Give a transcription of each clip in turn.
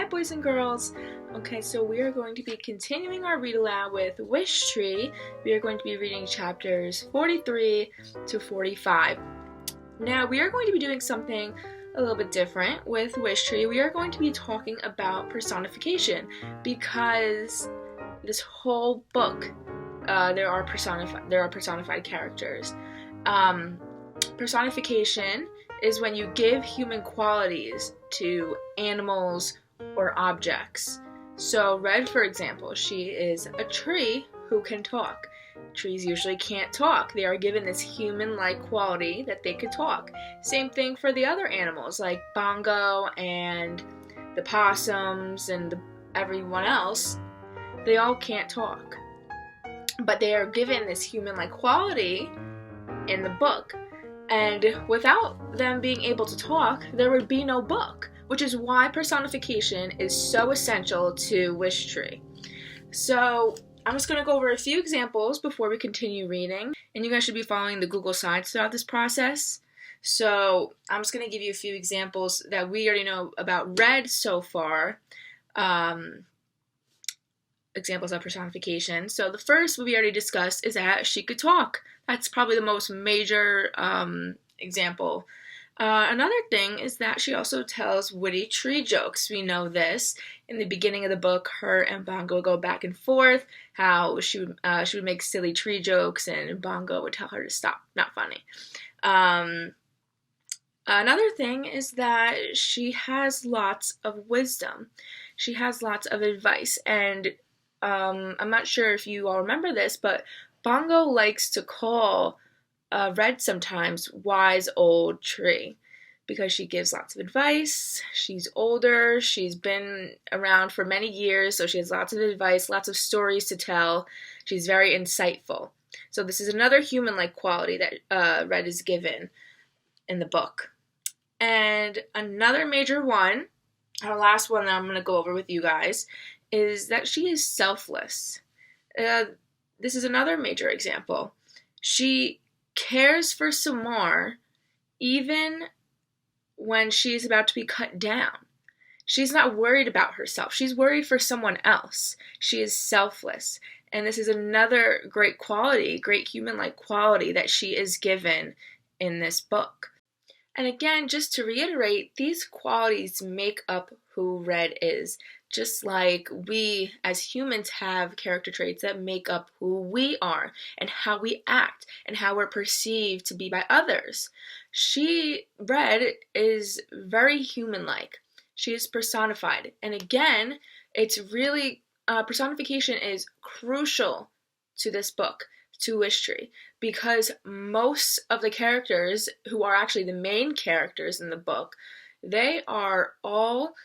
Hi boys and girls! Okay, so we are going to be continuing our read aloud with Wishtree. We are going to be reading chapters 43 to 45. Now we are going to be doing something a little bit different with Wishtree. We are going to be talking about personification because this whole book there are personified characters. Personification is when you give human qualities to animals or objects. So Red, for example, she is a tree who can talk. Trees usually can't talk. They are given this human-like quality that they could talk. Same thing for the other animals like Bongo and the possums and everyone else. They all can't talk. But they are given this human-like quality in the book. And without them being able to talk, there would be no book, which is why personification is so essential to Wishtree. So I'm just going to go over a few examples before we continue reading, and you guys should be following the Google Slides throughout this process. So I'm just going to give you a few examples that we already know about Red so far. Examples of personification. So the first we already discussed is that she could talk. That's probably the most major example. Another thing is that she also tells witty tree jokes. We know this. In the beginning of the book, her and Bongo go back and forth, how she would make silly tree jokes and Bongo would tell her to stop. Not funny. Another thing is that she has lots of wisdom. She has lots of advice, and I'm not sure if you all remember this, but Bongo likes to call Red sometimes wise old tree because she gives lots of advice. She's older. She's been around for many years, so she has lots of advice, lots of stories to tell. She's very insightful. So this is another human-like quality that Red is given in the book. And another major one, our last one that I'm going to go over with you guys, is that she is selfless. This is another major example. She cares for Samar even when she's about to be cut down. She's not worried about herself. She's worried for someone else. She is selfless. And this is another great quality, great human-like quality that she is given in this book. And again, just to reiterate, these qualities make up who Red is. Just like we as humans have character traits that make up who we are and how we act and how we're perceived to be by others. Red, is very human-like. She is personified. And again, it's really, personification is crucial to this book, to Wishtree, because most of the characters who are actually the main characters in the book, they are all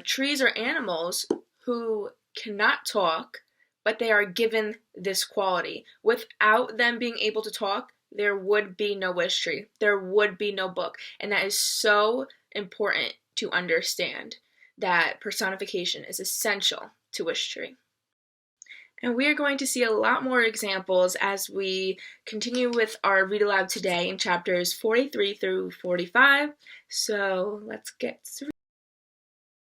trees or animals who cannot talk, but they are given this quality. Without them being able to talk, there would be no Wishtree. There would be no book. And that is so important to understand, that personification is essential to Wishtree. And we are going to see a lot more examples as we continue with our read aloud today in chapters 43 through 45. So let's get started.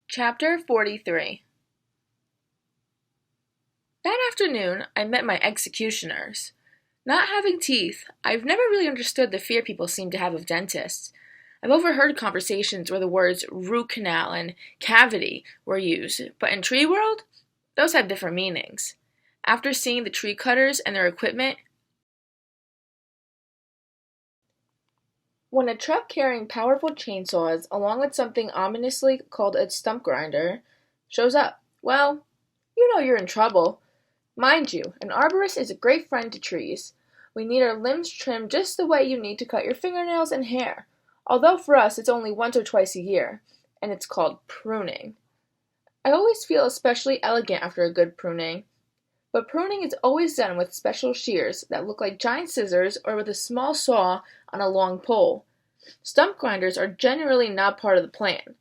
Chapter 43. That afternoon, I met my executioners. Not having teeth, I've never really understood the fear people seem to have of dentists. I've overheard conversations where the words root canal and cavity were used, but in tree world, those have different meanings. After seeing the tree cutters and their equipment, when a truck carrying powerful chainsaws, along with something ominously called a stump grinder, shows up, well, you know you're in trouble. Mind you, an arborist is a great friend to trees. We need our limbs trimmed just the way you need to cut your fingernails and hair, although for us it's only once or twice a year, and it's called pruning. I always feel especially elegant after a good pruning. But pruning is always done with special shears that look like giant scissors or with a small saw on a long pole. Stump grinders are generally not part of the plan.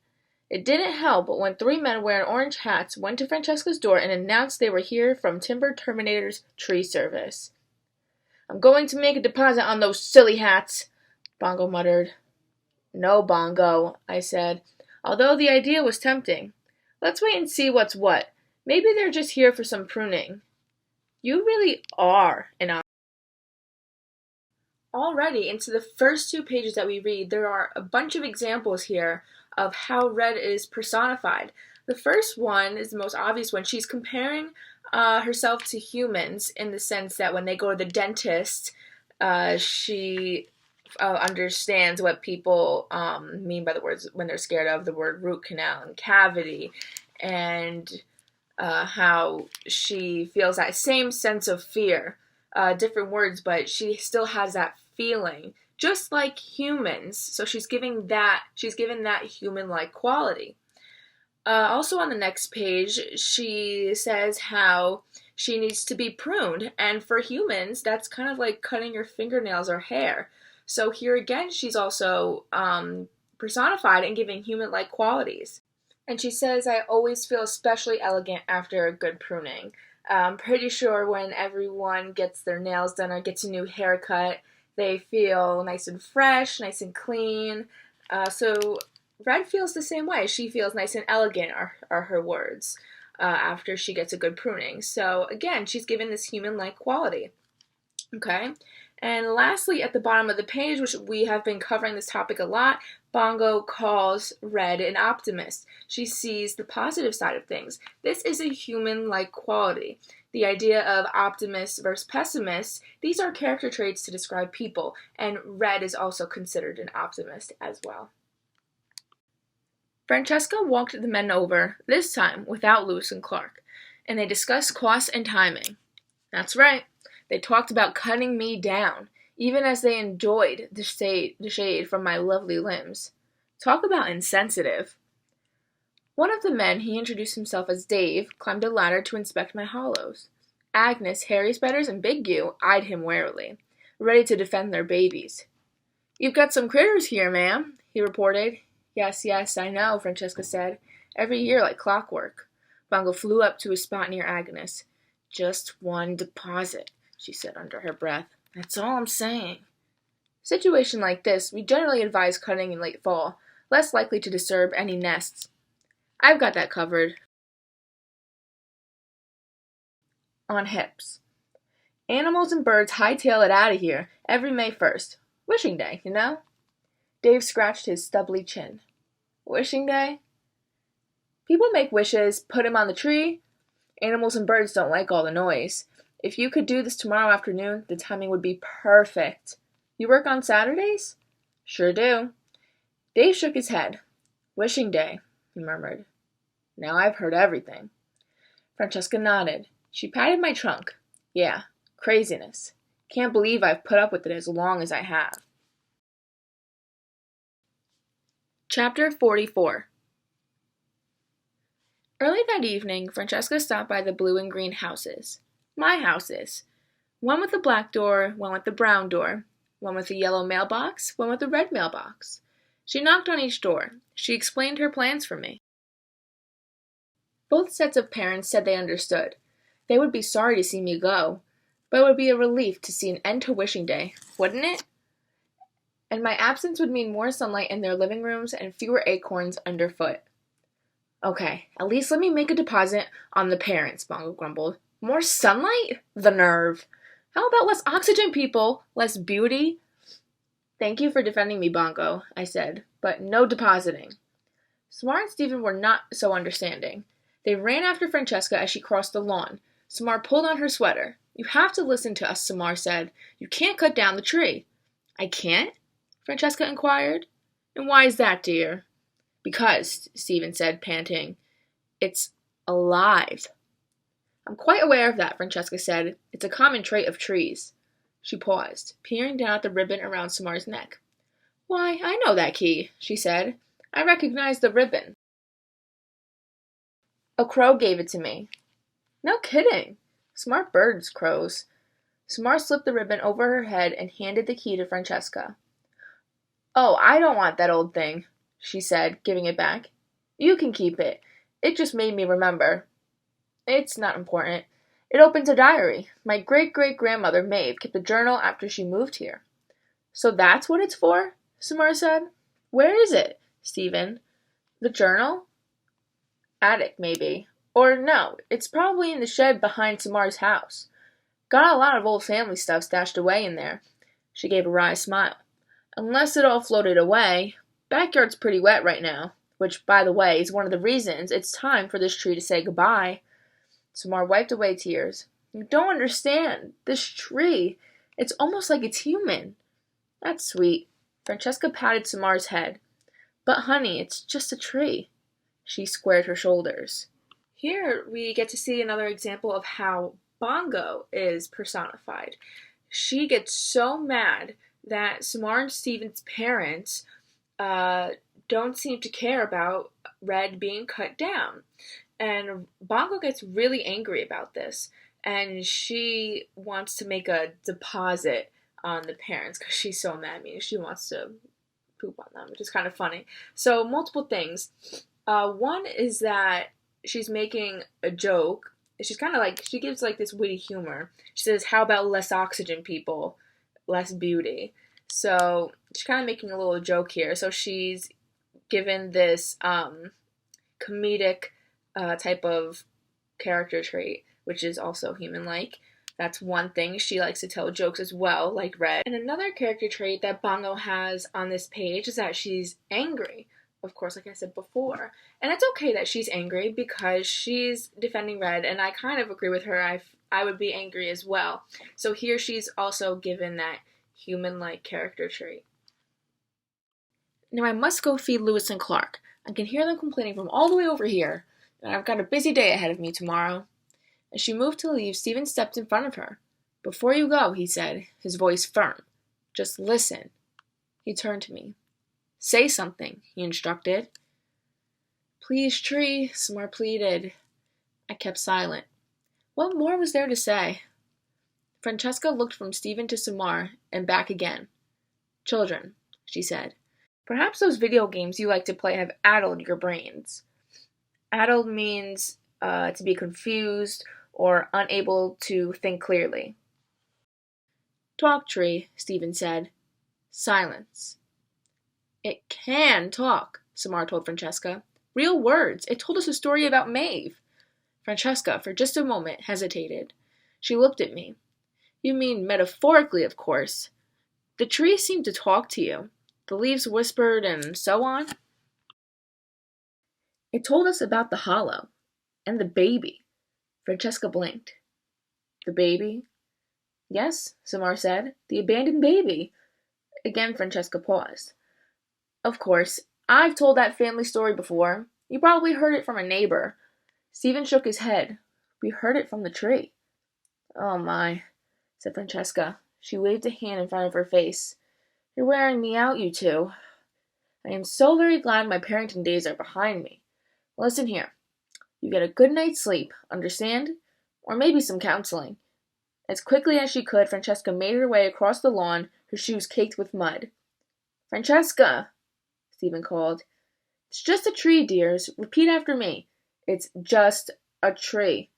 It didn't help when three men wearing orange hats went to Francesca's door and announced they were here from Timber Terminator's tree service. "I'm going to make a deposit on those silly hats," Bongo muttered. "No, Bongo," I said. although the idea was tempting. Let's wait and see what's what. Maybe they're just here for some pruning. You really are an Already, into the first two pages that we read, there are a bunch of examples here of how red is personified. The first one is the most obvious one. She's comparing herself to humans in the sense that when they go to the dentist, she understands what people mean by the words when they're scared of the word root canal and cavity, and how she feels that same sense of fear. Different words, but she still has that feeling, just like humans. So she's given that human-like quality. Also on the next page, she says how she needs to be pruned, and for humans, that's kind of like cutting your fingernails or hair. So here again, she's also personified and giving human-like qualities. And she says, I always feel especially elegant after a good pruning. I'm pretty sure when everyone gets their nails done or gets a new haircut, they feel nice and fresh, nice and clean. So Red feels the same way. She feels nice and elegant are her words after she gets a good pruning. So again, she's given this human-like quality. Okay? And lastly, at the bottom of the page, which we have been covering this topic a lot, Bongo calls Red an optimist. She sees the positive side of things. This is a human-like quality. The idea of optimist versus pessimist, these are character traits to describe people, and Red is also considered an optimist as well. Francesca walked the men over, this time without Lewis and Clark, and they discussed cost and timing. That's right. They talked about cutting me down, even as they enjoyed the shade from my lovely limbs. Talk about insensitive. One of the men, he introduced himself as Dave, climbed a ladder to inspect my hollows. Agnes, Harry Spedders, and Big U eyed him warily, ready to defend their babies. You've got some critters here, ma'am, he reported. Yes, I know, Francesca said. Every year like clockwork. Bongo flew up to a spot near Agnes. Just one deposit, she said under her breath. That's all I'm saying. Situation like this, we generally advise cutting in late fall, less likely to disturb any nests. I've got that covered. On hips. Animals and birds hightail it out of here every May 1st. Wishing Day, you know? Dave scratched his stubbly chin. Wishing Day? People make wishes, put 'em on the tree. Animals and birds don't like all the noise. If you could do this tomorrow afternoon, the timing would be perfect. You work on Saturdays? Sure do. Dave shook his head. Wishing Day, he murmured. Now I've heard everything. Francesca nodded. She patted my trunk. Yeah, craziness. Can't believe I've put up with it as long as I have. Chapter 44. Early that evening, Francesca stopped by the blue and green houses. My houses. One with a black door, one with a brown door. One with a yellow mailbox, one with a red mailbox. She knocked on each door. She explained her plans for me. Both sets of parents said they understood. They would be sorry to see me go, but it would be a relief to see an end to Wishing Day, wouldn't it? And my absence would mean more sunlight in their living rooms and fewer acorns underfoot. Okay, at least let me make a deposit on the parents, Bongo grumbled. More sunlight? The nerve. How about less oxygen, people? Less beauty? Thank you for defending me, Bongo, I said, but no depositing. Samar and Stephen were not so understanding. They ran after Francesca as she crossed the lawn. Samar pulled on her sweater. You have to listen to us, Samar said. You can't cut down the tree. I can't? Francesca inquired. And why is that, dear? Because, Stephen said, panting, it's alive. I'm quite aware of that, Francesca said. It's a common trait of trees. She paused, peering down at the ribbon around Samar's neck. Why, I know that key, she said. I recognize the ribbon. A crow gave it to me. No kidding. Smart birds, crows. Samar slipped the ribbon over her head and handed the key to Francesca. Oh, I don't want that old thing, she said, giving it back. You can keep it. It just made me remember. It's not important. It opens a diary. My great-great-grandmother, Maeve, kept a journal after she moved here. So that's what it's for? Samar said. Where is it? Stephen. The journal? Attic, maybe. Or no, it's probably in the shed behind Samar's house. Got a lot of old family stuff stashed away in there. She gave a wry smile. Unless it all floated away. Backyard's pretty wet right now, which, by the way, is one of the reasons it's time for this tree to say goodbye. Samar wiped away tears. You don't understand. This tree, it's almost like it's human. That's sweet. Francesca patted Samar's head. But honey, it's just a tree. She squared her shoulders. Here we get to see another example of how Bongo is personified. She gets so mad that Samar and Steven's parents don't seem to care about Red being cut down. And Bongo gets really angry about this. And she wants to make a deposit on the parents because she's so mad. I mean, she wants to poop on them, which is kind of funny. So, multiple things. One is that she's making a joke. She's kind of like, she gives like this witty humor. She says, how about less oxygen, people? Less beauty. So she's kind of making a little joke here. So she's given this comedic type of character trait, which is also human-like. That's one thing. She likes to tell jokes as well, like Red. And another character trait that Bongo has on this page is that she's angry. Of course, like I said before. And it's okay that she's angry because she's defending Red, and I kind of agree with her. I would be angry as well. So here she's also given that human-like character trait. Now I must go feed Lewis and Clark. I can hear them complaining from all the way over here, and I've got a busy day ahead of me tomorrow. As she moved to leave, Stephen stepped in front of her. Before you go, he said, his voice firm. Just listen. He turned to me. Say something, he instructed. Please, Tree, Samar pleaded. I kept silent. What more was there to say? Francesca looked from Stephen to Samar and back again. Children, she said. Perhaps those video games you like to play have addled your brains. Addled means to be confused or unable to think clearly. Talk, Tree, Stephen said. Silence. It can talk, Samar told Francesca. Real words. It told us a story about Maeve. Francesca, for just a moment, hesitated. She looked at me. You mean metaphorically, of course. The tree seemed to talk to you. The leaves whispered and so on. It told us about the hollow. And the baby. Francesca blinked. The baby? Yes, Samar said. The abandoned baby. Again, Francesca paused. Of course, I've told that family story before. You probably heard it from a neighbor. Stephen shook his head. We heard it from the tree. Oh my, said Francesca. She waved a hand in front of her face. You're wearing me out, you two. I am so very glad my parenting days are behind me. Listen here. You get a good night's sleep, understand? Or maybe some counseling. As quickly as she could, Francesca made her way across the lawn, her shoes caked with mud. Francesca, Stephen called. It's just a tree, dears. Repeat after me. It's just a tree.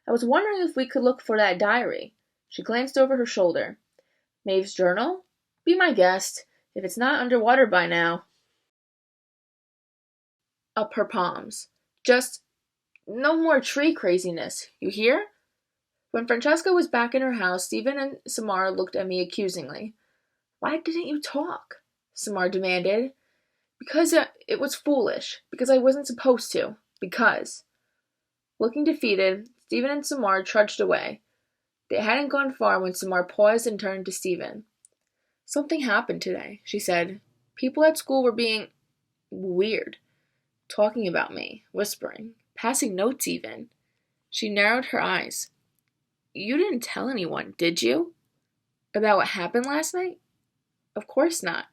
I was wondering if we could look for that diary. She glanced over her shoulder. Maeve's journal? Be my guest, if it's not underwater by now. Up her palms. Just no more tree craziness, you hear? When Francesca was back in her house, Stephen and Samar looked at me accusingly. Why didn't you talk? Samar demanded. Because it was foolish. Because I wasn't supposed to. Because. Looking defeated, Stephen and Samar trudged away. They hadn't gone far when Samar paused and turned to Stephen. Something happened today, she said. People at school were being weird. Talking about me, whispering, passing notes even. She narrowed her eyes. You didn't tell anyone, did you? About what happened last night? Of course not.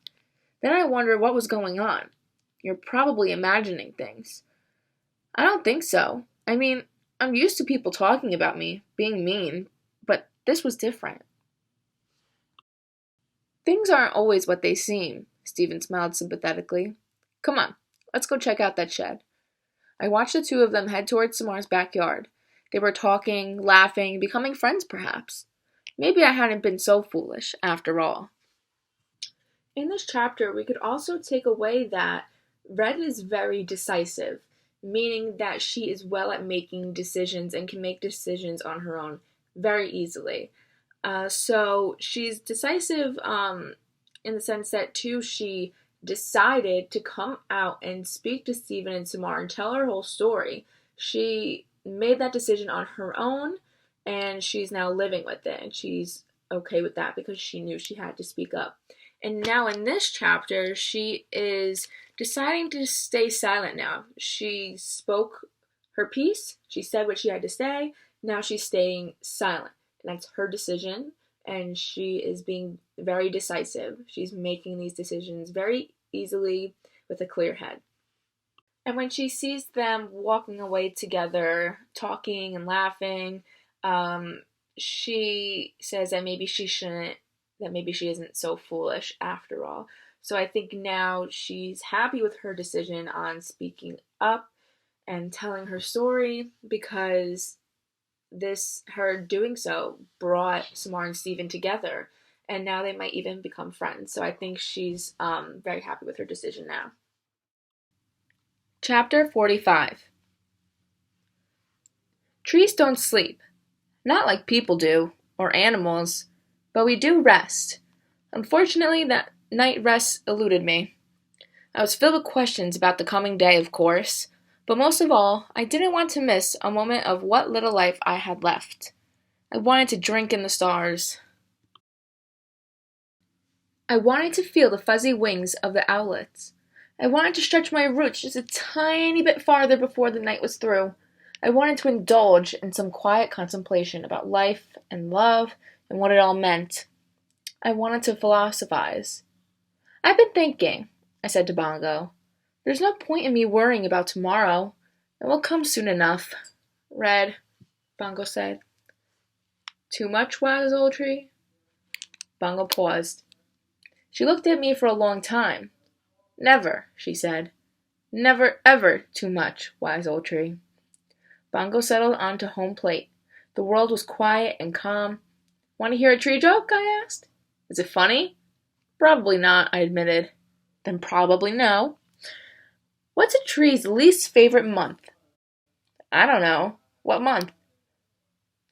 Then I wondered what was going on. You're probably imagining things. I don't think so. I mean, I'm used to people talking about me, being mean, but this was different. Things aren't always what they seem, Stephen smiled sympathetically. Come on, let's go check out that shed. I watched the two of them head towards Samar's backyard. They were talking, laughing, becoming friends perhaps. Maybe I hadn't been so foolish, after all. In this chapter, we could also take away that Red is very decisive, meaning that she is well at making decisions and can make decisions on her own very easily. So she's decisive in the sense that, too, she decided to come out and speak to Stephen and Samar and tell her whole story. She made that decision on her own, and she's now living with it, and she's okay with that because she knew she had to speak up. And now in this chapter, she is deciding to stay silent now. She spoke her piece, she said what she had to say, now she's staying silent. And that's her decision, and she is being very decisive. She's making these decisions very easily with a clear head. And when she sees them walking away together, talking and laughing, she says that maybe she shouldn't, that maybe she isn't so foolish after all. So I think now she's happy with her decision on speaking up and telling her story, because her doing so brought Samar and Stephen together, and now they might even become friends. So I think she's very happy with her decision now. Chapter 45. Trees don't sleep, not like people do, or animals, but we do rest. Unfortunately, that night rest eluded me. I was filled with questions about the coming day, of course, but most of all, I didn't want to miss a moment of what little life I had left. I wanted to drink in the stars. I wanted to feel the fuzzy wings of the owlets. I wanted to stretch my roots just a tiny bit farther before the night was through. I wanted to indulge in some quiet contemplation about life and love and what it all meant. I wanted to philosophize. "I've been thinking," I said to Bongo. "There's no point in me worrying about tomorrow. It will come soon enough." "Red," Bongo said. "Too much, wise old tree?" Bongo paused. She looked at me for a long time. "Never," she said. "Never, ever too much, wise old tree." Bongo settled onto home plate. The world was quiet and calm. "Want to hear a tree joke?" I asked. "Is it funny?" "Probably not," I admitted. "Then probably no." "What's a tree's least favorite month?" "I don't know. What month?"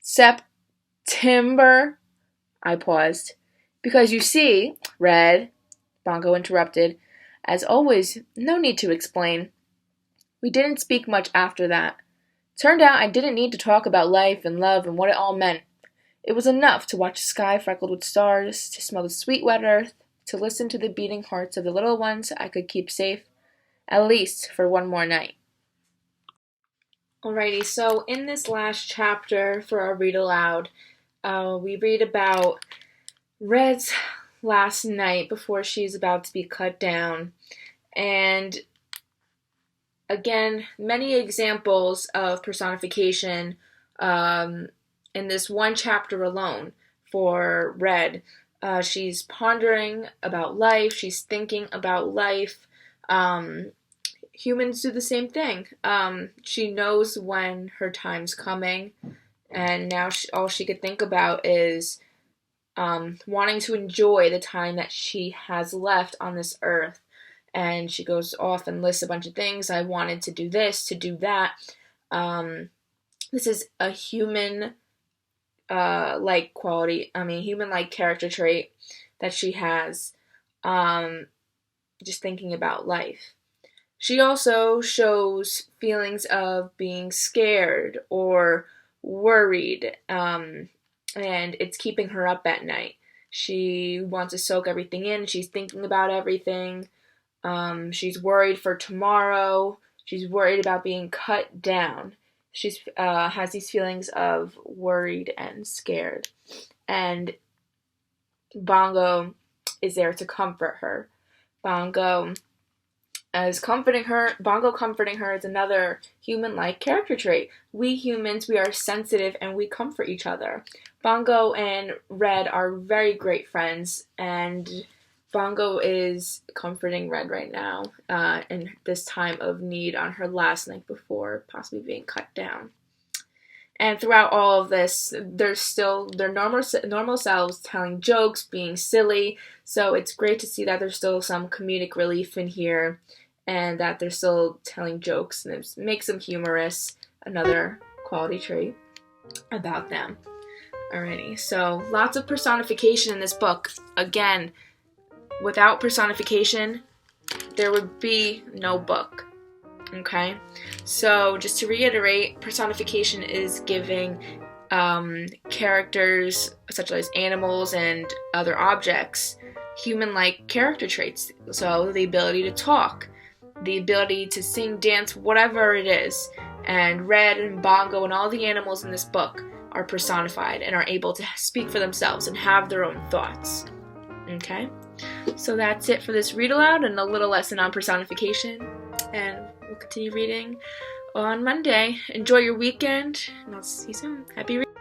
"September." I paused. "Because you see, Red," Bongo interrupted. "As always, no need to explain." We didn't speak much after that. Turned out I didn't need to talk about life and love and what it all meant. It was enough to watch the sky freckled with stars, to smell the sweet wet earth, to listen to the beating hearts of the little ones I could keep safe, at least for one more night. Alrighty, so in this last chapter for our read aloud, we read about Red's last night before she's about to be cut down. And again, many examples of personification in this one chapter alone for Red. She's pondering about life, she's thinking about life. Humans do the same thing. She knows when her time's coming, and now all she could think about is wanting to enjoy the time that she has left on this earth. And she goes off and lists a bunch of things. I wanted to do this, to do that. This is a human like quality, human like character trait that she has, just thinking about life. She also shows feelings of being scared or worried, and it's keeping her up at night. She wants to soak everything in. She's thinking about everything. She's worried for tomorrow. She's worried about being cut down. She's has these feelings of worried and scared. And Bongo is there to comfort her. Bongo comforting her is another human-like character trait. We humans, we are sensitive and we comfort each other. Bongo and Red are very great friends, and Bongo is comforting Red right now in this time of need on her last night before possibly being cut down. And throughout all of this, they're still their normal selves, telling jokes, being silly. So it's great to see that there's still some comedic relief in here. and that they're still telling jokes, and it makes them humorous. Another quality trait about them. Alrighty, so lots of personification in this book. Again, without personification, there would be no book. Okay, so just to reiterate, personification is giving characters such as animals and other objects human-like character traits. So the ability to talk, the ability to sing, dance, whatever it is. And Red and Bongo and all the animals in this book are personified and are able to speak for themselves and have their own thoughts. Okay? So that's it for this read aloud and a little lesson on personification. And we'll continue reading on Monday. Enjoy your weekend, and I'll see you soon. Happy reading.